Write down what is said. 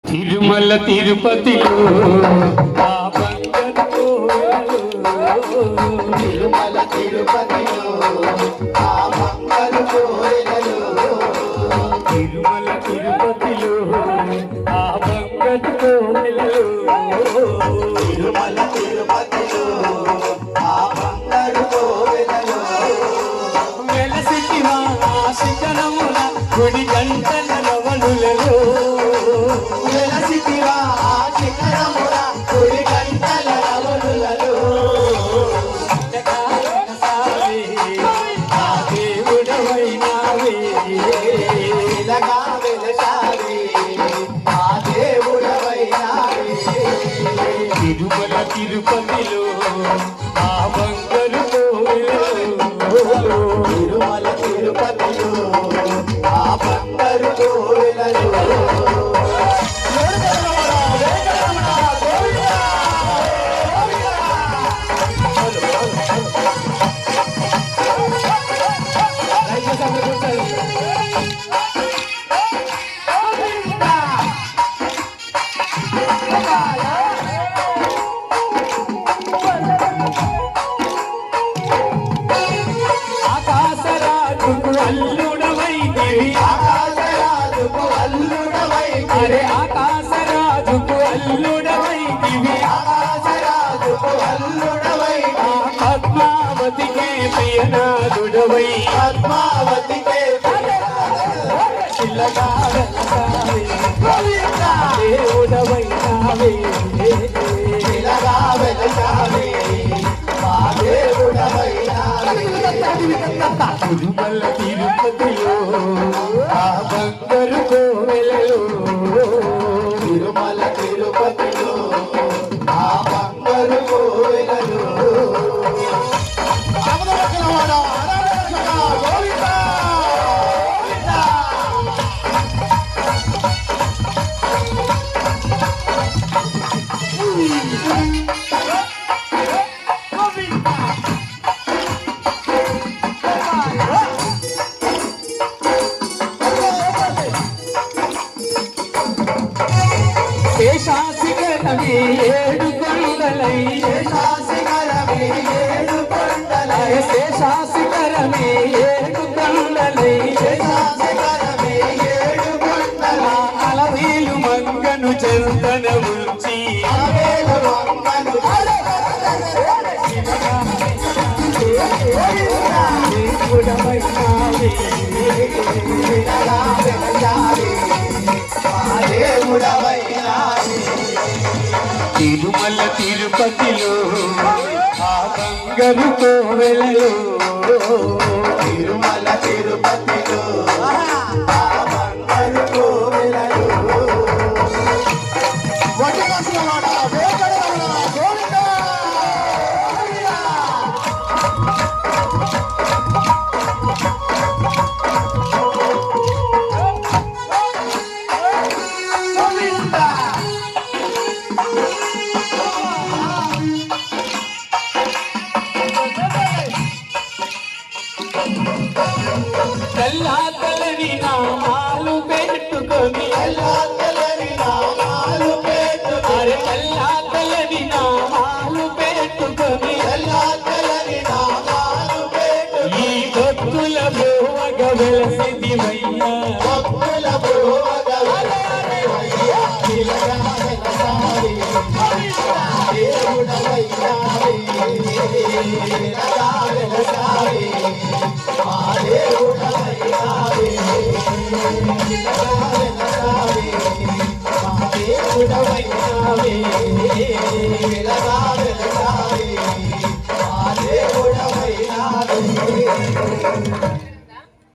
తిరుమల తిరుపతిలో ఆ బంగారు కోవెలలో, తిరుమల తిరుపతిలో ఆ బంగారు కోవెలలో, తిరుమల తిరుపతిలో ఆ బంగారు కోవెలలో, తిరుమల తిరుపతిలో ఆ బంగారు కోవెలలో, వెలసిటివా శిఖరమున గుడి గంటల రవణులలో, వెలసితివా ఆ శిఖరమున గుడి గంటల రవణులలో, ఆ దేవుడవైనావే, ఇలాగా వెలసావే ఆ దేవుడవైనావే, తిరుమల తిరుపతిలో ఆ బంగారు కోవెలలో, తిరుమల తిరుపతిలో ఆ బంగారు కోవెలలో. ఆకాశరాజుకు అల్లుడవైతివి, ఆకాశరాజుకు అల్లుడవైతివి, అరే ఆకాశరాజుకు అల్లుడవైతివి, ఆకాశరాజుకు అల్లుడవైతివి, పద్మావతికే ప్రియనాథుడవై, పద్మావతికే చిల్లగా వెలసావే, దేవుడవైనావే, ఇలాగా వెలసావే మా దేవుడవైనావే. తిరుమల తిరుపతిలో ఆ బంగారు కోవెలలో, తిరుమల తిరుపతిలో ఆ బంగారు కోవెలలో, శేషాశిఖరమే ఏడు కొండలై, శేషాశిఖరమే ఏడు కొండలై, శేషాశిఖరమే ఏడు కొండలై, శేషాశిఖరమే ఏడు కొండలై, అలవేలు మంగను చెంతన ఉంచి, అలవేలు మంగను దేవుడవైనావే, ఇలాగా వెలసావే మా దేవుడవైనావే. తిరుమల తిరుపతిలో ఆ బంగారు కోవెలలో, తిరుమల తిరుపతిలో ఆ బంగారు కోవెలలో, తెల్లాతలని నామాలు పెట్టుకొని, తెల్లని నామాలు పెట్టుకొని, అరే తెల్లాతలని నామాలు పెట్టుకొని, తెల్లని నామాలు పెట్టుకొని, ఈ భక్తుల భోగ వెలసిదివయ్యా, భక్తుల భోగ వెలసిదివయ్యా, ఇలాగా వెలసావే దేవుడవైనావే, ఇలాగా వెలసావే మా దేవుడవైనావే, ఇలాగా వెలసావే మా దేవుడవైనావే, ఇలాగా